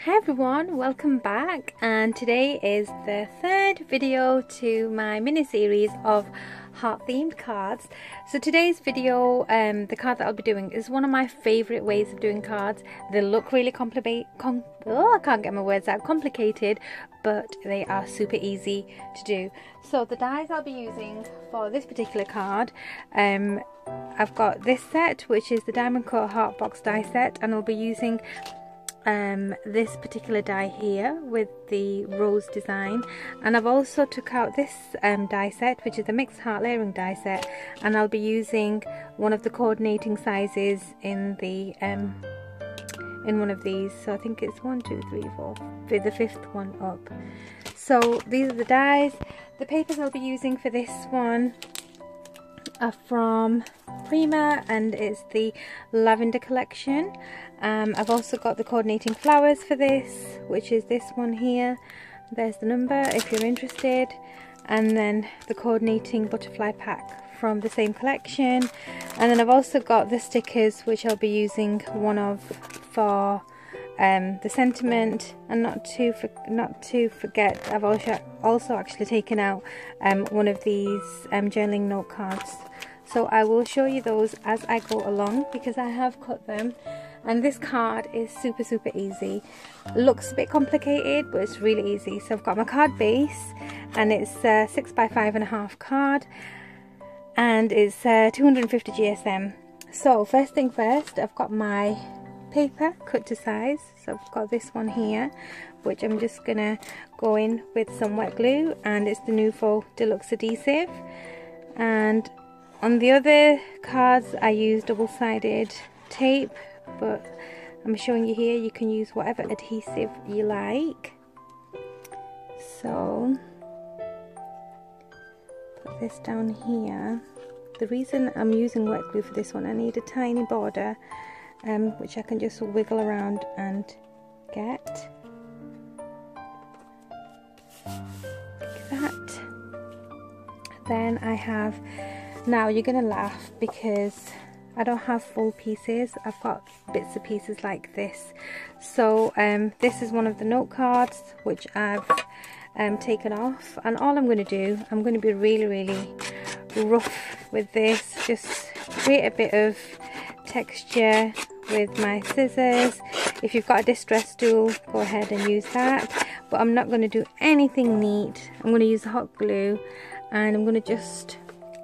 Hi everyone, welcome back, and today is the third video to my mini series of heart themed cards. So today's video, the card that I'll be doing is one of my favorite ways of doing cards. They look really complicated, but they are super easy to do. So the dies I'll be using for this particular card, I've got this set, which is the Diamond Cut Heart Box die set, and I'll be using this particular die here with the rose design, and I've also took out this die set, which is the mixed heart layering die set, and I'll be using one of the coordinating sizes in the in one of these. So I think it's 1, 2, 3, 4, the fifth one up. So these are the dies. The papers I'll be using for this one are from Prima, and it's the lavender collection. I've also got the coordinating flowers for this, which is this one here. There's the number if you're interested, and then the coordinating butterfly pack from the same collection. And then I've also got the stickers, which I'll be using one of for the sentiment, and not to forget, I've also actually taken out one of these journaling note cards. So I will show you those as I go along, because I have cut them. And this card is super easy. Looks a bit complicated, but it's really easy. So I've got my card base, and it's a 6 by 5.5 card, and it's 250 GSM. So first thing first, I've got my paper cut to size. So I've got this one here, which I'm just gonna go in with some wet glue, and it's the Nuvo Deluxe adhesive. And on the other cards I use double-sided tape, but I'm showing you here you can use whatever adhesive you like. So put this down here. The reason I'm using wet glue for this one, I need a tiny border which I can just wiggle around and get like that. Then I have, now you're gonna laugh because I don't have full pieces, I've got bits and pieces like this. So this is one of the note cards which I've taken off, and all I'm going to do, I'm going to be really rough with this, just create a bit of texture with my scissors. If you've got a distress tool, go ahead and use that, but I'm not going to do anything neat. I'm going to use the hot glue, and I'm going to just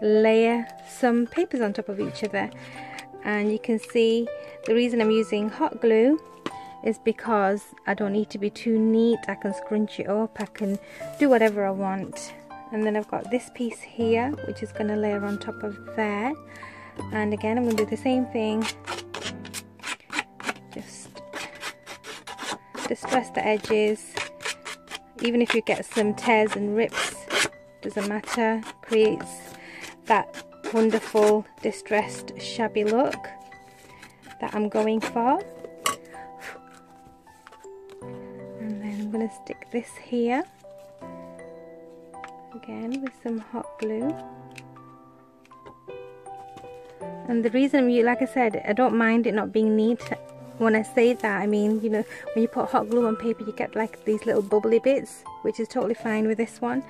layer some papers on top of each other. And you can see the reason I'm using hot glue is because I don't need to be too neat. I can scrunch it up, I can do whatever I want. And then I've got this piece here, which is going to layer on top of there. And again, I'm going to do the same thing, just distress the edges. Even if you get some tears and rips, doesn't matter, creates that wonderful distressed shabby look that I'm going for. And then I'm going to stick this here again with some hot glue. And the reason, like I said, I don't mind it not being neat. When I say that, I mean, you know, when you put hot glue on paper, you get like these little bubbly bits, which is totally fine with this one.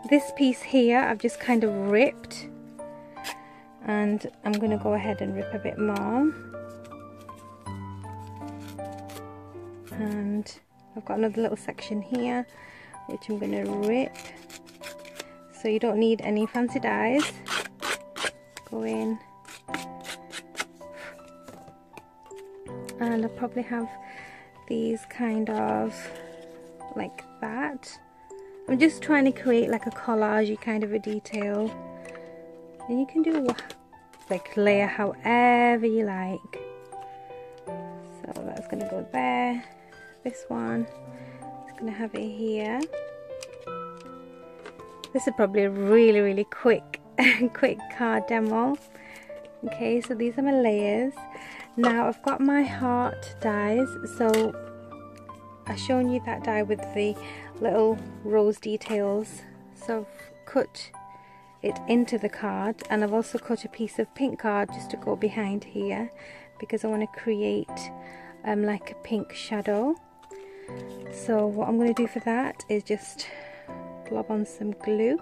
This piece here I've just kind of ripped, and I'm going to go ahead and rip a bit more. And I've got another little section here which I'm going to rip. So you don't need any fancy dies. Go in, and I'll probably have these kind of like that. I'm just trying to create like a collage kind of a detail, and you can do like layer however you like. So that's going to go there. This one is going to have it here. This is probably a really quick card demo. Okay, so these are my layers. Now I've got my heart dies. So I've shown you that die with the little rose details. So I've cut it into the card, and I've also cut a piece of pink card just to go behind here, because I want to create like a pink shadow. So what I'm going to do for that is just glob on some glue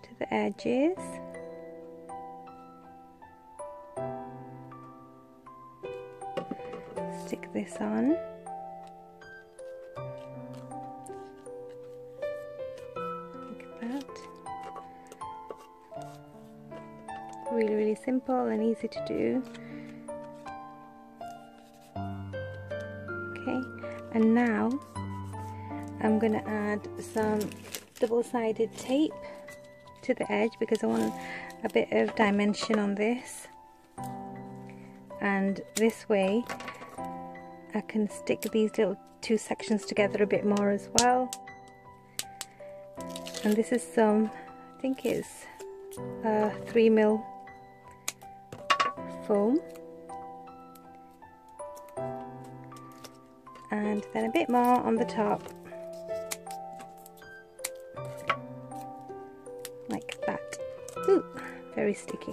to the edges. Stick this on. Like that. Really, really simple and easy to do. Okay, and now I'm going to add some double-sided tape to the edge because I want a bit of dimension on this, and this way I can stick these little two sections together a bit more as well. And this is some, I think it's 3mm foam, and then a bit more on the top, like that. Ooh, very sticky.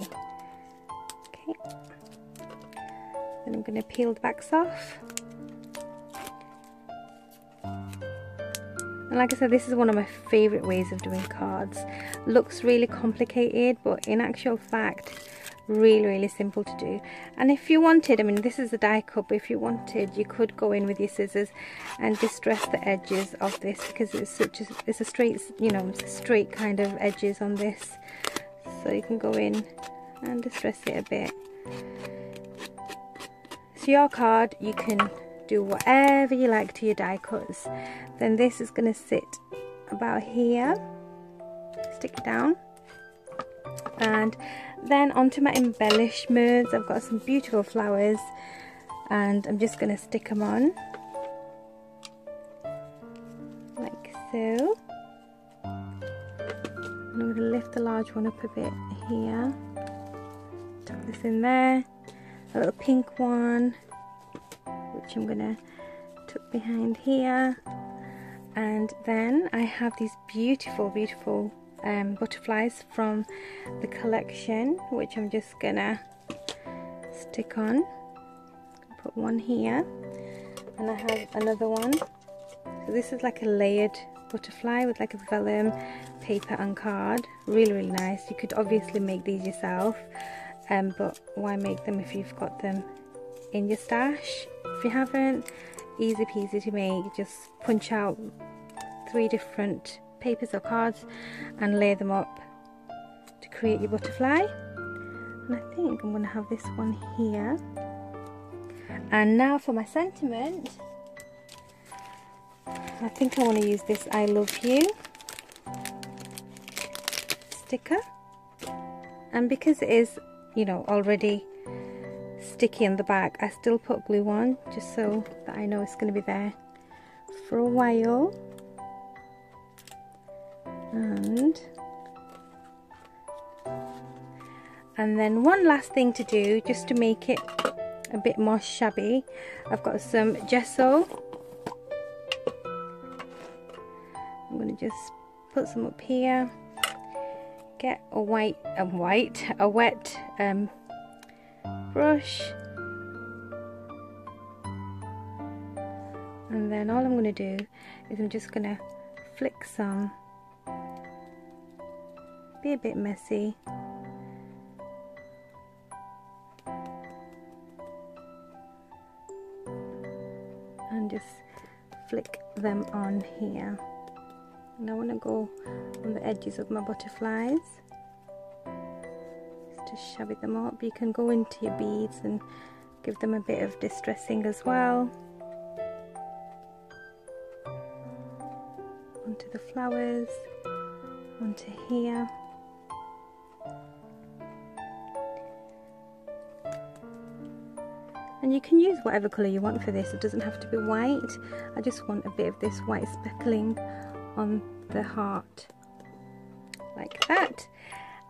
Okay, then I'm going to peel the backs off. And like I said, this is one of my favourite ways of doing cards. Looks really complicated, but in actual fact, really, really simple to do. And if you wanted, I mean, this is a die cut, but if you wanted, you could go in with your scissors and distress the edges of this, because it's a straight, you know, it's a straight kind of edges on this. So you can go in and distress it a bit. So your card, you can do whatever you like to your die cuts. Then this is going to sit about here, stick it down, and then onto my embellishments. I've got some beautiful flowers and I'm just going to stick them on like so. And I'm going to lift the large one up a bit here, tuck this in there, a little pink one which I'm going to tuck behind here. And then I have these beautiful, beautiful butterflies from the collection, which I'm just gonna stick on. Put one here, and I have another one. So this is like a layered butterfly with like a vellum paper and card. Really, really nice. You could obviously make these yourself, but why make them if you've got them in your stash? If you haven't, easy peasy to make. Just punch out 3 different papers or cards and lay them up to create your butterfly. And I think I'm going to have this one here. And now for my sentiment, I think I want to use this I love you sticker, and because it is, you know, already sticky in the back, I still put glue on just so that I know it's going to be there for a while. And then one last thing to do, just to make it a bit more shabby, I've got some gesso. I'm going to just put some up here, get a wet brush, and then all I'm going to do is I'm just going to flick some, be a bit messy, and just flick them on here. And I want to go on the edges of my butterflies just to shabby them up. You can go into your beads and give them a bit of distressing as well. Onto the flowers, onto here. And you can use whatever colour you want for this. It doesn't have to be white. I just want a bit of this white speckling on the heart, like that.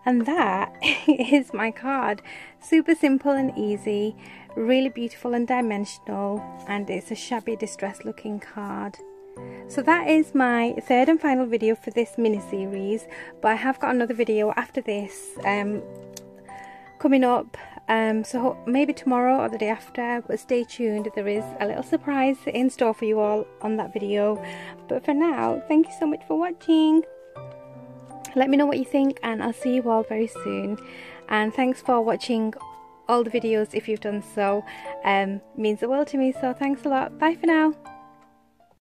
And that is my card. Super simple and easy, really beautiful and dimensional, and it's a shabby distressed looking card. So that is my third and final video for this mini series, but I have got another video after this coming up, So maybe tomorrow or the day after, but stay tuned, there is a little surprise in store for you all on that video. But for now, thank you so much for watching. Let me know what you think, and I'll see you all very soon. And thanks for watching all the videos if you've done so. Means the world to me, so thanks a lot. Bye for now.